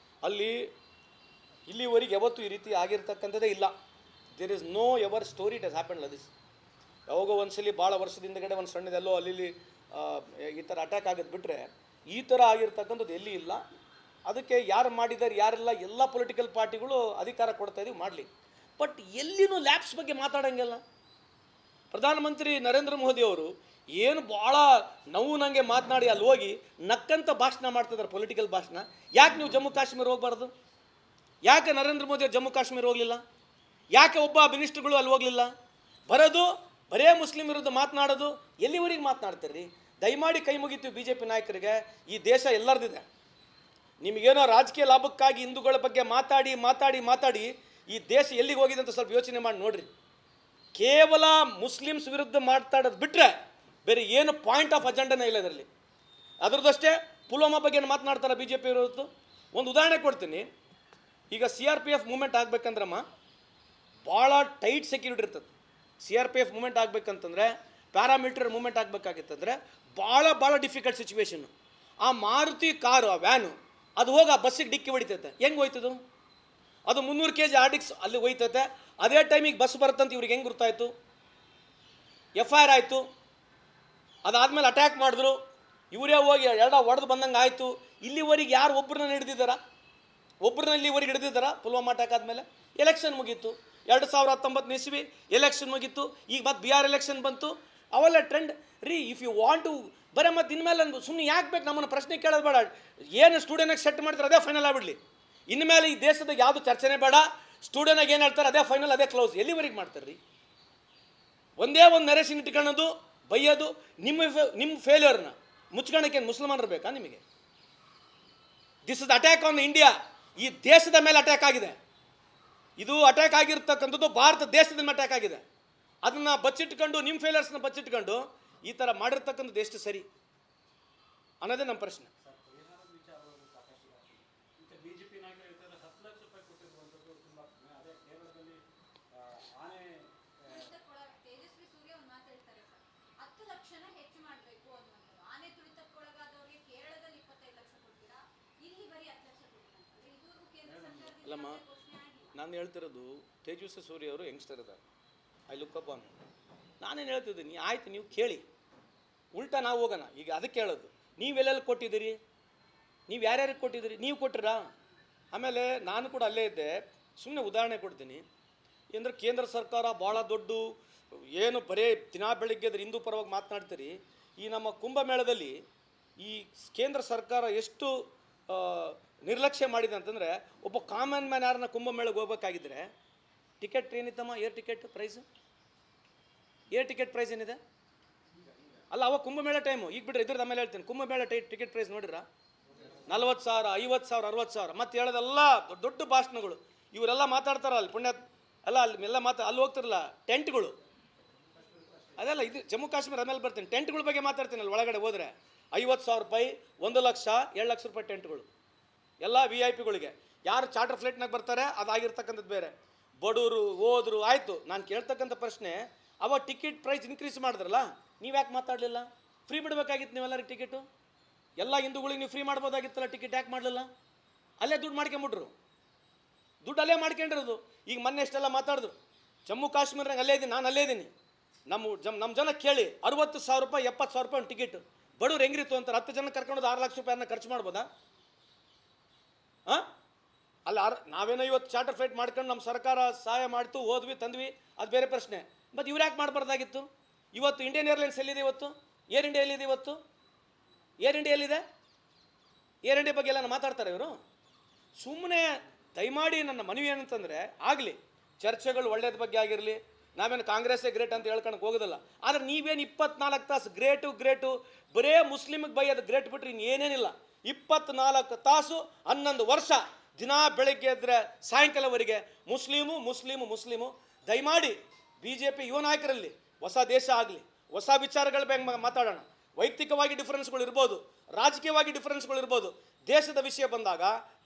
ಅಲ್ಲಿ ಇಲ್ಲಿವರೆಗೆ ಯಾವತ್ತೂ ಈ ರೀತಿ ಆಗಿರ್ತಕ್ಕಂಥದ್ದೇ ಇಲ್ಲ. There is no ever story it has happen like this. ಯಾವಾಗೋ ಒಂದ್ಸಲಿ ಭಾಳ ವರ್ಷದಿಂದಗಡೆ ಒಂದು ಸಣ್ಣದೆಲ್ಲೋ ಅಲ್ಲಿ ಈ ಥರ ಅಟ್ಯಾಕ್ ಆಗೋದು ಬಿಟ್ಟರೆ ಈ ಥರ ಆಗಿರ್ತಕ್ಕಂಥದ್ದು ಎಲ್ಲಿ ಇಲ್ಲ. ಅದಕ್ಕೆ ಯಾರು ಮಾಡಿದ್ದಾರೆ ಯಾರೆಲ್ಲ, ಎಲ್ಲ ಪೊಲಿಟಿಕಲ್ ಪಾರ್ಟಿಗಳು ಅಧಿಕಾರ ಕೊಡ್ತಾ ಇದೀವಿ ಮಾಡಲಿ. ಬಟ್ ಎಲ್ಲಿನೂ ಲ್ಯಾಬ್ಸ್ ಬಗ್ಗೆ ಮಾತಾಡೋಂಗಿಲ್ಲ. ಪ್ರಧಾನಮಂತ್ರಿ ನರೇಂದ್ರ ಮೋದಿ ಅವರು ಏನು ಭಾಳ ನೋವು ನನಗೆ ಮಾತನಾಡಿ ಅಲ್ಲಿ ಹೋಗಿ ನಕ್ಕಂತ ಭಾಷಣ ಮಾಡ್ತಿದ್ದಾರೆ, ಪೊಲಿಟಿಕಲ್ ಭಾಷಣ. ಯಾಕೆ ನೀವು ಜಮ್ಮು ಕಾಶ್ಮೀರ ಹೋಗಬಾರ್ದು? ಯಾಕೆ ನರೇಂದ್ರ ಮೋದಿ ಅವರು ಜಮ್ಮು ಕಾಶ್ಮೀರ ಹೋಗಲಿಲ್ಲ? ಯಾಕೆ ಒಬ್ಬ ಮಿನಿಸ್ಟ್ರುಗಳು ಅಲ್ಲಿ ಹೋಗಲಿಲ್ಲ? ಬರೋದು ಬರೇ ಮುಸ್ಲಿಂ ವಿರುದ್ಧ ಮಾತನಾಡೋದು, ಎಲ್ಲಿವರೆಗೆ ಮಾತನಾಡ್ತೀರಿ? ದಯಮಾಡಿ ಕೈ ಮುಗಿತೀವಿ BJP ನಾಯಕರಿಗೆ. ಈ ದೇಶ ಎಲ್ಲರದಿದೆ. ನಿಮಗೇನೋ ರಾಜಕೀಯ ಲಾಭಕ್ಕಾಗಿ ಹಿಂದೂಗಳ ಬಗ್ಗೆ ಮಾತಾಡಿ ಮಾತಾಡಿ ಮಾತಾಡಿ ಈ ದೇಶ ಎಲ್ಲಿಗೆ ಹೋಗಿದೆ ಅಂತ ಸ್ವಲ್ಪ ಯೋಚನೆ ಮಾಡಿ ನೋಡ್ರಿ. ಕೇವಲ ಮುಸ್ಲಿಮ್ಸ್ ವಿರುದ್ಧ ಮಾತಾಡೋದು ಬಿಟ್ಟರೆ ಬೇರೆ ಏನು ಪಾಯಿಂಟ್ ಆಫ್ ಅಜೆಂಡನೇ ಇಲ್ಲ ಇದರಲ್ಲಿ. ಅದರದಷ್ಟೇ ಪುಲ್ವಾಮಾ ಬಗ್ಗೆ ಮಾತನಾಡ್ತಾರೆ BJP ಇರೋದು. ಒಂದು ಉದಾಹರಣೆ ಕೊಡ್ತೀನಿ. ಈಗ CRPF ಮೂವ್ಮೆಂಟ್ ಆಗಬೇಕಂದ್ರಮ್ಮ ಭಾಳ ಟೈಟ್ ಸೆಕ್ಯೂರಿಟಿ ಇರ್ತದೆ. CRPF ಮೂವ್ಮೆಂಟ್ ಆಗಬೇಕಂತಂದರೆ, ಪ್ಯಾರಾಮಿಲಿಟರಿ ಮೂವ್ಮೆಂಟ್ ಆಗಬೇಕಾಗಿತ್ತಂದರೆ ಭಾಳ ಡಿಫಿಕಲ್ಟ್ ಸಿಚುವೇಶನ್ನು. ಆ ಮಾರುತಿ ಕಾರು, ಆ ವ್ಯಾನು, ಅದು ಹೋಗಿ ಆ ಬಸ್ಸಿಗೆ ಡಿಕ್ಕಿ ಹೊಡಿತೈತೆ. ಹೆಂಗೆ ಹೋಯ್ತದು? ಅದು 300 kg ಆರ್ಡಿಕ್ಸ್ ಅಲ್ಲಿ ಹೋಯ್ತೈತೆ. ಅದೇ ಟೈಮಿಗೆ ಬಸ್ ಬರುತ್ತಂತ ಇವ್ರಿಗೆ ಹೆಂಗೆ ಗೊತ್ತಾಯಿತು? FIR ಆಯಿತು. ಅದಾದಮೇಲೆ ಅಟ್ಯಾಕ್ ಮಾಡಿದ್ರು, ಇವರೇ ಹೋಗಿ ಎಲ್ಲ ಹೊಡೆದು ಬಂದಂಗೆ ಆಯಿತು. ಇಲ್ಲಿವರೆಗೆ ಯಾರು ಒಬ್ಬರನ್ನ ಹಿಡಿದಿದ್ದಾರಾ? ಒಬ್ಬರನ್ನ ಇಲ್ಲಿವರೆಗೆ ಹಿಡಿದಿದ್ದಾರಾ? ಪುಲ್ವಾಮಾ ಅಟ್ಯಾಕ್ ಆದಮೇಲೆ ಎಲೆಕ್ಷನ್ ಮುಗೀತು. 2019 ಇಸ್ವಿ ಎಲೆಕ್ಷನ್ ಮುಗೀತು. ಈಗ ಮತ್ತೆ BR ಎಲೆಕ್ಷನ್ ಬಂತು. ಅವೆಲ್ಲ ಟ್ರೆಂಡ್ ರೀ. ಇಫ್ ಯು ವಾಂಟ್ ಟು ಬರೀ ಮತ್ತು ಇನ್ಮೇಲೆ ಸುಮ್ಮನೆ ಯಾಕೆ ಬೇಕು ನಮ್ಮನ್ನು ಪ್ರಶ್ನೆ ಕೇಳೋದು ಬೇಡ. ಏನು ಸ್ಟೂಡೆಂಟಾಗಿ ಸೆಟ್ ಮಾಡ್ತಾರೆ ಅದೇ ಫೈನಲ್ ಆಗಿಬಿಡಲಿ. ಇನ್ಮೇಲೆ ಈ ದೇಶದಾಗ ಯಾವುದು ಚರ್ಚೆನೇ ಬೇಡ. ಸ್ಟೂಡೆಂಟಾಗಿ ಏನು ಹೇಳ್ತಾರೆ ಅದೇ ಫೈನಲ್, ಅದೇ ಕ್ಲೋಸ್. ಎಲ್ಲಿವರೆಗೆ ಮಾಡ್ತಾರೆ ರೀ? ಒಂದೇ ಒಂದು ನರೇಶನ್ ಇಟ್ಕೊಳ್ಳೋದು, ಬೈಯೋದು. ನಿಮ್ಮ ಫೇಲ್ಯೂರ್ನ ಮುಚ್ಕೊಳಕ್ಕೆ ಮುಸಲ್ಮಾನರು ಬೇಕಾ ನಿಮಗೆ? This is attack on India. ಈ ದೇಶದ ಮೇಲೆ ಅಟ್ಯಾಕ್ ಆಗಿದೆ. ಇದು ಅಟ್ಯಾಕ್ ಆಗಿರ್ತಕ್ಕಂಥದ್ದು ಭಾರತ ದೇಶದ ಮೇಲೆ ಅಟ್ಯಾಕ್ ಆಗಿದೆ. ಅದನ್ನು ಬಚ್ಚಿಟ್ಕೊಂಡು, ನಿಮ್ಮ ಫೇಲರ್ಸ್ನ ಬಚ್ಚಿಟ್ಕೊಂಡು ಈ ಥರ ಮಾಡಿರ್ತಕ್ಕಂಥದ್ದು ಎಷ್ಟು ಸರಿ ಅನ್ನೋದೇ ನಮ್ಮ ಪ್ರಶ್ನೆ. ಅಲ್ಲಮ್ಮ, ನಾನು ಹೇಳ್ತಿರೋದು ತೇಜಸ್ವಿ ಸೂರ್ಯ ಅವರು ಯಂಗ್ಸ್ಟರ್ ಇದ್ದಾರೆ, ಐ ಲುಕ್ ಅಪ್ ಆನ್. ನಾನೇನು ಹೇಳ್ತಿದ್ದೀನಿ, ಆಯ್ತು ನೀವು ಕೇಳಿ, ಉಲ್ಟಾ ನಾವು ಹೋಗೋಣ. ಈಗ ಅದಕ್ಕೆ ಹೇಳೋದು, ನೀವೆಲ್ಲೆಲ್ಲಿ ಕೊಟ್ಟಿದ್ದೀರಿ, ನೀವು ಯಾರ್ಯಾರಿಗೆ ಕೊಟ್ಟಿದ್ದೀರಿ, ನೀವು ಕೊಟ್ಟಿರಾ? ಆಮೇಲೆ ನಾನು ಕೂಡ ಅಲ್ಲೇ ಇದ್ದೆ, ಸುಮ್ಮನೆ ಉದಾಹರಣೆ ಕೊಡ್ತೀನಿ. ಅಂದರೆ ಕೇಂದ್ರ ಸರ್ಕಾರ ಭಾಳ ದೊಡ್ಡ ಏನು ಬರೀ ದಿನ ಬೆಳಿಗ್ಗೆ ಅದ್ರ ಹಿಂದೂ ಪರವಾಗಿ ಮಾತನಾಡ್ತೀರಿ. ಈ ನಮ್ಮ ಕುಂಭಮೇಳದಲ್ಲಿ ಈ ಕೇಂದ್ರ ಸರ್ಕಾರ ಎಷ್ಟು ನಿರ್ಲಕ್ಷ್ಯ ಮಾಡಿದೆ ಅಂತಂದರೆ, ಒಬ್ಬ ಕಾಮನ್ ಮ್ಯಾನ್ ಯಾರನ್ನ ಕುಂಭಮೇಳಕ್ಕೆ ಹೋಗ್ಬೇಕಾಗಿದ್ದರೆ ಟಿಕೆಟ್ ಏನಿತ್ತಮ್ಮ, air ticket price, air ticket price ಏನಿದೆ ಅಲ್ಲ, ಅವಾಗ ಕುಂಭಮೇಳ ಟೈಮು. ಈಗ ಬಿಡ್ರಿ, ಇದ್ರದ್ದು ಆಮೇಲೆ ಹೇಳ್ತೀನಿ. ಕುಂಭಮೇಳ ಟಿಕೆಟ್ ಪ್ರೈಸ್ ನೋಡಿರ 40,000, 50,000, 60,000. ಮತ್ತೆ ಹೇಳೋದೆಲ್ಲ ದೊಡ್ಡ ಭಾಷಣಗಳು. ಇವರೆಲ್ಲ ಮಾತಾಡ್ತಾರ ಅಲ್ಲಿ ಪುಣ್ಯ ಅಲ್ಲ, ಅಲ್ಲಿ ಎಲ್ಲ ಅಲ್ಲಿ ಹೋಗ್ತಿರಲ್ಲ ಟೆಂಟ್ಗಳು, ಅದೆಲ್ಲ ಇದು ಜಮ್ಮು ಕಾಶ್ಮೀರ. ಆಮೇಲೆ ಬರ್ತೀನಿ, ಟೆಂಟ್ಗಳ ಬಗ್ಗೆ ಮಾತಾಡ್ತೀನಿ. ಅಲ್ಲಿ ಒಳಗಡೆ ಹೋದರೆ 50,000 ರೂಪಾಯಿ, 1 ಲಕ್ಷ, 2 ಲಕ್ಷ ರೂಪಾಯಿ ಟೆಂಟ್ಗಳು, ಎಲ್ಲ VIP ಗಳಿಗೆ. ಯಾರು ಚಾರ್ಟರ್ ಫ್ಲೈಟ್ನಾಗ ಬರ್ತಾರೆ ಅದಾಗಿರ್ತಕ್ಕಂಥದ್ದು ಬೇರೆ. ಬಡವರು ಹೋದ್ರು ಆಯಿತು. ನಾನು ಕೇಳ್ತಕ್ಕಂಥ ಪ್ರಶ್ನೆ, ಅವಾಗ ಟಿಕೆಟ್ ಪ್ರೈಸ್ ಇನ್ಕ್ರೀಸ್ ಮಾಡಿದ್ರಲ್ಲ, ನೀವು ಯಾಕೆ ಮಾತಾಡಲಿಲ್ಲ? ಫ್ರೀ ಬಿಡಬೇಕಾಗಿತ್ತು ನೀವೆಲ್ಲರಿಗೆ ಟಿಕೆಟು. ಎಲ್ಲ ಹಿಂದೂಗಳಿಗೆ ನೀವು ಫ್ರೀ ಮಾಡ್ಬೋದಾಗಿತ್ತಲ್ಲ, ಟಿಕೆಟ್ ಯಾಕೆ ಮಾಡಲಿಲ್ಲ? ಅಲ್ಲೇ ದುಡ್ಡು ಮಾಡ್ಕೊಂಬಿಟ್ರು, ದುಡ್ಡು ಅಲ್ಲೇ ಮಾಡ್ಕೊಂಡಿರೋದು. ಈಗ ಮೊನ್ನೆ ಎಷ್ಟೆಲ್ಲ ಮಾತಾಡಿದ್ರು. ಜಮ್ಮು ಕಾಶ್ಮೀರನಾಗ ಅಲ್ಲೇ ಇದ್ದೀನಿ, ನಾನು ಅಲ್ಲೇ ಇದ್ದೀನಿ. ನಮ್ಮ ಜನ ಕೇಳಿ, 60,000 ರೂಪಾಯಿ, 70,000 ರೂಪಾಯಿ ಒಂದು ಟಿಕೆಟ್. ಬಡವ್ರು ಹೆಂಗಿರಿತ್ತು ಅಂತಾರೆ. 10 ಜನ ಕರ್ಕೊಂಡು 6 ಲಕ್ಷ ರೂಪಾಯಿನ ಖರ್ಚು ಮಾಡ್ಬೋದಾ? ಅಲ್ಲ, ನಾವೇನೋ ಇವತ್ತು ಚಾರ್ಟರ್ ಫ್ಲೈಟ್ ಮಾಡ್ಕೊಂಡು ನಮ್ಮ ಸರ್ಕಾರ ಸಹಾಯ ಮಾಡ್ತು, ಹೋದ್ವಿ, ತಂದ್ವಿ, ಅದು ಬೇರೆ ಪ್ರಶ್ನೆ. ಮತ್ತು ಇವ್ರು ಯಾಕೆ ಮಾಡಬಾರ್ದಾಗಿತ್ತು? ಇವತ್ತು ಇಂಡಿಯನ್ ಏರ್ಲೈನ್ಸ್ ಎಲ್ಲಿದೆ? ಇವತ್ತು ಏರ್ ಇಂಡಿಯಾ ಎಲ್ಲಿದೆ? ಇವತ್ತು ಏರ್ ಇಂಡಿಯಾ ಎಲ್ಲಿದೆ? ಏರ್ ಇಂಡಿಯಾ ಬಗ್ಗೆ ಎಲ್ಲ ಮಾತಾಡ್ತಾರೆ ಇವರು. ಸುಮ್ಮನೆ ದಯಮಾಡಿ ನನ್ನ ಮನವಿ ಏನಂತಂದರೆ, ಆಗಲಿ ಚರ್ಚೆಗಳು ಒಳ್ಳೇದ ಬಗ್ಗೆ ಆಗಿರಲಿ, ನಾವೇನು ಕಾಂಗ್ರೆಸ್ಸೇ ಗ್ರೇಟ್ ಅಂತ ಹೇಳ್ಕೊಳಕ್ಕೆ ಹೋಗೋದಲ್ಲ. ಆದರೆ ನೀವೇನು 24 ತಾಸು ಗ್ರೇಟು ಬರೇ ಮುಸ್ಲಿಮಿಗೆ ಬೈಯೋದು ಗ್ರೇಟ್ ಬಿಟ್ರೆ ಇನ್ನೇನೇನಿಲ್ಲ. 24 ತಾಸು 11 ವರ್ಷ ದಿನ ಬೆಳಗ್ಗೆ ಎದ್ದರೆ ಸಾಯಂಕಾಲವರೆಗೆ ಮುಸ್ಲಿಮು. ದಯಮಾಡಿ BJP ಯುವ ನಾಯಕರಲ್ಲಿ ಹೊಸ ದೇಶ ಆಗಲಿ, ಹೊಸ ವಿಚಾರಗಳ ಬಗ್ಗೆ ಮಾತಾಡೋಣ. ವೈಯಕ್ತಿಕವಾಗಿ ಡಿಫರೆನ್ಸ್ಗಳು ಇರ್ಬೋದು, ರಾಜಕೀಯವಾಗಿ ಡಿಫರೆನ್ಸ್ಗಳು ಇರ್ಬೋದು. ದೇಶದ ವಿಷಯ ಬಂದಾಗ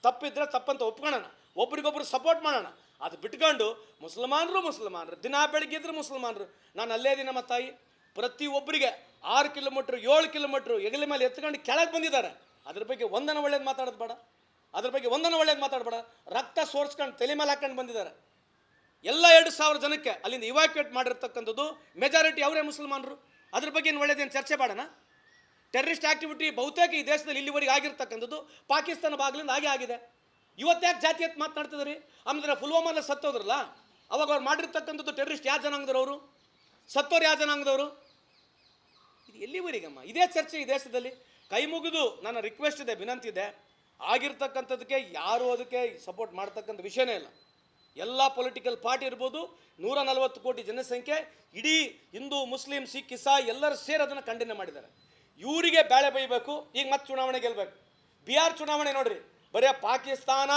ತಪ್ಪಿದ್ರೆ ತಪ್ಪಂತ ಒಪ್ಕೊಳ್ಳೋಣ, ಒಬ್ರಿಗೊಬ್ರು ಸಪೋರ್ಟ್ ಮಾಡೋಣ. ಅದು ಬಿಟ್ಕೊಂಡು ಮುಸಲ್ಮಾನರು ದಿನ ಬೆಳಗ್ಗೆ ಇದ್ರೆ ಮುಸಲ್ಮಾನರು. ನಾನು ಅಲ್ಲೇ ದಿನ ನಮ್ಮ ತಾಯಿ ಪ್ರತಿಯೊಬ್ಬರಿಗೆ 6 ಕಿಲೋಮೀಟ್ರ್ 7 ಕಿಲೋಮೀಟ್ರ್ ಹೆಗಲ ಮೇಲೆ ಎತ್ಕೊಂಡು ಕೆಳಗೆ ಬಂದಿದ್ದಾರೆ. ಅದ್ರ ಬಗ್ಗೆ ಒಂದನ ಒಳ್ಳೇದು ಮಾತಾಡೋದು ಬೇಡ. ರಕ್ತ ಸೋರ್ಸ್ಕೊಂಡು ತಲೆ ಮೇಲೆ ಹಾಕೊಂಡು ಬಂದಿದ್ದಾರೆ. ಎಲ್ಲ 2,000 ಜನಕ್ಕೆ ಅಲ್ಲಿಂದ ಇವಾಕ್ಯುಯೇಟ್ ಮಾಡಿರ್ತಕ್ಕಂಥದ್ದು ಮೆಜಾರಿಟಿ ಅವರೇ ಮುಸಲ್ಮಾನರು. ಅದ್ರ ಬಗ್ಗೆ ಏನು ಒಳ್ಳೇದೇನು ಚರ್ಚೆ ಮಾಡೋಣ? ಟೆರರಿಸ್ಟ್ ಆಕ್ಟಿವಿಟಿ ಬಹುತೇಕ ಈ ದೇಶದಲ್ಲಿ ಇಲ್ಲಿವರೆಗೆ ಆಗಿರ್ತಕ್ಕಂಥದ್ದು ಪಾಕಿಸ್ತಾನ ಭಾಗದಿಂದ ಆಗಿದೆ. ಇವತ್ತ್ಯಾಕೆ ಜಾತಿಯತ್ ಮಾತನಾಡ್ತಿದ್ರಿ? ಆಮೇಲೆ ಪುಲ್ವಾಮಾದಲ್ಲಿ ಸತ್ತೋದ್ರಲ್ಲ, ಅವಾಗ ಅವ್ರು ಮಾಡಿರ್ತಕ್ಕಂಥದ್ದು ಟೆರರಿಸ್ಟ್ ಯಾವ ಜನಾಂಗದವರು, ಸತ್ತೋರು ಯಾವ ಜನಾಂಗದವರು? ಇದು ಎಲ್ಲಿವರೆಗಮ್ಮ ಇದೇ ಚರ್ಚೆ ಈ ದೇಶದಲ್ಲಿ? ಕೈ ಮುಗಿದು ನನ್ನ ರಿಕ್ವೆಸ್ಟ್ ಇದೆ, ವಿನಂತಿ ಇದೆ, ಆಗಿರ್ತಕ್ಕಂಥದ್ದಕ್ಕೆ ಯಾರು ಅದಕ್ಕೆ ಸಪೋರ್ಟ್ ಮಾಡ್ತಕ್ಕಂಥ ವಿಷಯನೇ ಇಲ್ಲ. ಎಲ್ಲ ಪೊಲಿಟಿಕಲ್ ಪಾರ್ಟಿ ಇರ್ಬೋದು, 140 ಕೋಟಿ ಜನಸಂಖ್ಯೆ, ಇಡೀ ಹಿಂದೂ ಮುಸ್ಲಿಂ ಸಿಖ್ ಇಸಾಯಿ ಎಲ್ಲರೂ ಸೇರಿ ಅದನ್ನು ಖಂಡನೆ ಮಾಡಿದ್ದಾರೆ. ಇವರಿಗೆ ಬೇಳೆ ಬೈಬೇಕು, ಈಗ ಮತ್ತೆ ಚುನಾವಣೆ ಗೆಲ್ಲಬೇಕು. ಬಿಹಾರ್ ಚುನಾವಣೆ ನೋಡ್ರಿ, ಬರೀ ಪಾಕಿಸ್ತಾನ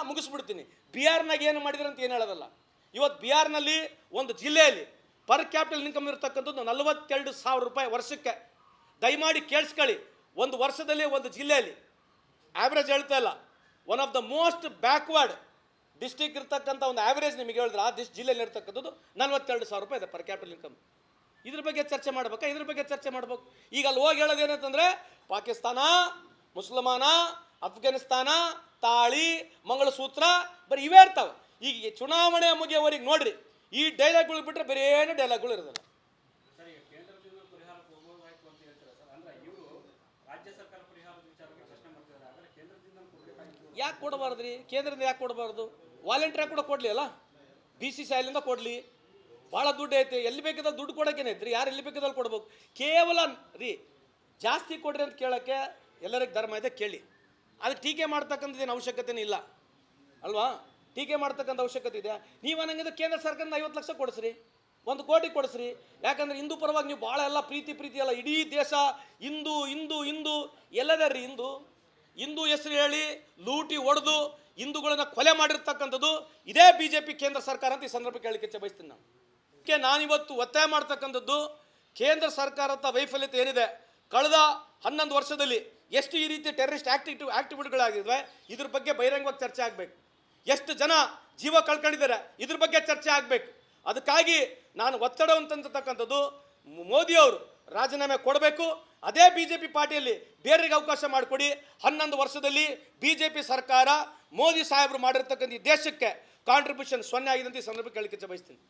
ಮುಗಿಸ್ಬಿಡ್ತೀನಿ. ಬಿಹಾರ್ನಾಗ ಏನು ಮಾಡಿದ್ರೆ ಅಂತ ಏನು ಹೇಳೋದಲ್ಲ. ಇವತ್ತು ಬಿಹಾರ್ನಲ್ಲಿ ಒಂದು ಜಿಲ್ಲೆಯಲ್ಲಿ ಪರ್ ಕ್ಯಾಪಿಟಲ್ ಇನ್ಕಮ್ ಇರತಕ್ಕಂಥದ್ದು 42,000 ರೂಪಾಯಿ ವರ್ಷಕ್ಕೆ. ದಯಮಾಡಿ ಕೇಳಿಸ್ಕೊಳ್ಳಿ, ಒಂದು ವರ್ಷದಲ್ಲಿ ಒಂದು ಜಿಲ್ಲೆಯಲ್ಲಿ ಆ್ಯಾವ್ರೇಜ್ ಹೇಳ್ತಾ ಇಲ್ಲ, one of the most backward district ಇರ್ತಕ್ಕಂಥ ಒಂದು ಆ್ಯಾವ್ರೇಜ್ ನಿಮಗೆ ಹೇಳಿದ್ರೆ ಆ ಜಿಲ್ಲೆಯಲ್ಲಿ ಇರ್ತಕ್ಕಂಥದ್ದು 42,000 ರೂಪಾಯಿ ಇದೆ ಪರ್ ಕ್ಯಾಪಿಟಲ್ ಇನ್ಕಮ್. ಇದ್ರ ಬಗ್ಗೆ ಚರ್ಚೆ ಮಾಡ್ಬೇಕು. ಈಗ ಅಲ್ಲಿ ಹೋಗಿ ಹೇಳೋದು ಏನಂತಂದರೆ ಪಾಕಿಸ್ತಾನ, ಮುಸಲ್ಮಾನ, ಅಫ್ಘಾನಿಸ್ತಾನ, ತಾಳಿ, ಮಂಗಳಸೂತ್ರ, ಬರೀ ಇವೇ ಇರ್ತಾವೆ. ಈಗ ಚುನಾವಣೆ ಮುಗಿಯೋವರೆಗೆ ನೋಡ್ರಿ, ಈ ಡೈಲಾಗ್ಗಳು ಬಿಟ್ಟರೆ ಬೇರೆ ಏನು ಡೈಲಾಗ್ಗಳು ಇರೋದಿಲ್ಲ. ಯಾಕೆ ಕೊಡಬಾರ್ದ್ರಿ? ಕೇಂದ್ರದಿಂದ ಯಾಕೆ ಕೊಡಬಾರ್ದು? ವಾಲಂಟಿಯರ್ ಕೂಡ ಕೊಡಲಿ ಅಲ್ಲ, BCCIಲಿಂದ ಕೊಡಲಿ. ಭಾಳ ದುಡ್ಡು ಐತೆ, ಎಲ್ಲಿ ಬೇಕಾದಲ್ಲಿ ದುಡ್ಡು ಕೊಡೋಕ್ಕೇನೈತ್ರಿ? ಯಾರು ಎಲ್ಲಿ ಬೇಕಾದಲ್ಲಿ ಕೊಡ್ಬೇಕು. ಕೇವಲ ಜಾಸ್ತಿ ಕೊಡ್ರಿ ಅಂತ ಕೇಳೋಕ್ಕೆ ಎಲ್ಲರಿಗೆ ಧರ್ಮ ಇದೆ, ಕೇಳಿ. ಅದಕ್ಕೆ ಟೀಕೆ ಮಾಡ್ತಕ್ಕಂಥದ್ದೇನು ಅವಶ್ಯಕತೆನೇ ಇಲ್ಲ ಅಲ್ವಾ? ಟೀಕೆ ಮಾಡ್ತಕ್ಕಂಥ ಅವಶ್ಯಕತೆ ಇದೆ. ನೀವು ಅನ್ನಂಗಿದ್ರೆ ಕೇಂದ್ರ ಸರ್ಕಾರದಿಂದ 50 ಲಕ್ಷ ಕೊಡಿಸ್ರಿ, 1 ಕೋಟಿ ಕೊಡಿಸ್ರಿ. ಯಾಕಂದರೆ ಹಿಂದೂ ಪರವಾಗಿ ನೀವು ಭಾಳ ಎಲ್ಲ ಪ್ರೀತಿ ಅಲ್ಲ. ಇಡೀ ದೇಶ ಹಿಂದೂ ಎಲ್ಲದರ್ರಿ ಹಿಂದೂ ಹೆಸರು ಹೇಳಿ ಲೂಟಿ ಹೊಡೆದು ಹಿಂದೂಗಳನ್ನ ಕೊಲೆ ಮಾಡಿರ್ತಕ್ಕಂಥದ್ದು ಇದೇ BJP ಕೇಂದ್ರ ಸರ್ಕಾರ ಅಂತ ಈ ಸಂದರ್ಭಕ್ಕೆ ಹೇಳಿಕೆ ಬಯಸ್ತೀನಿ. ನಾನಿವತ್ತು ಒತ್ತಾಯ ಮಾಡ್ತಕ್ಕಂಥದ್ದು, ಕೇಂದ್ರ ಸರ್ಕಾರದ ವೈಫಲ್ಯತೆ ಏನಿದೆ, ಕಳೆದ 11 ವರ್ಷದಲ್ಲಿ ಎಷ್ಟು ಈ ರೀತಿ ಟೆರರಿಸ್ಟ್ ಆಕ್ಟಿವಿಟಿಗಳಾಗಿವೆ, ಇದ್ರ ಬಗ್ಗೆ ಬಹಿರಂಗವಾಗಿ ಚರ್ಚೆ ಆಗಬೇಕು. ಎಷ್ಟು ಜನ ಜೀವ ಕಳ್ಕೊಂಡಿದ್ದಾರೆ, ಇದ್ರ ಬಗ್ಗೆ ಚರ್ಚೆ ಆಗಬೇಕು. ಅದಕ್ಕಾಗಿ ನಾನು ಒತ್ತಡ ಅಂತಕ್ಕಂಥದ್ದು, ಮೋದಿಯವರು ರಾಜೀನಾಮೆ ಕೊಡಬೇಕು. ಅದೇ BJP ಪಾರ್ಟಿಯಲ್ಲಿ ಬೇರೆಗೆ ಅವಕಾಶ ಮಾಡಿಕೊಡಿ. 11 ವರ್ಷದಲ್ಲಿ BJP ಸರ್ಕಾರ ಮೋದಿ ಸಾಹೇಬರು ಮಾಡಿರ್ತಕ್ಕಂಥ ಈ ದೇಶಕ್ಕೆ ಕಾಂಟ್ರಿಬ್ಯೂಷನ್ 0 ಆಗಿದೆ ಅಂತ ಈ ಸಂದರ್ಭಕ್ಕೆ ಹೇಳಿಕೆ ಬಯಸ್ತೀನಿ.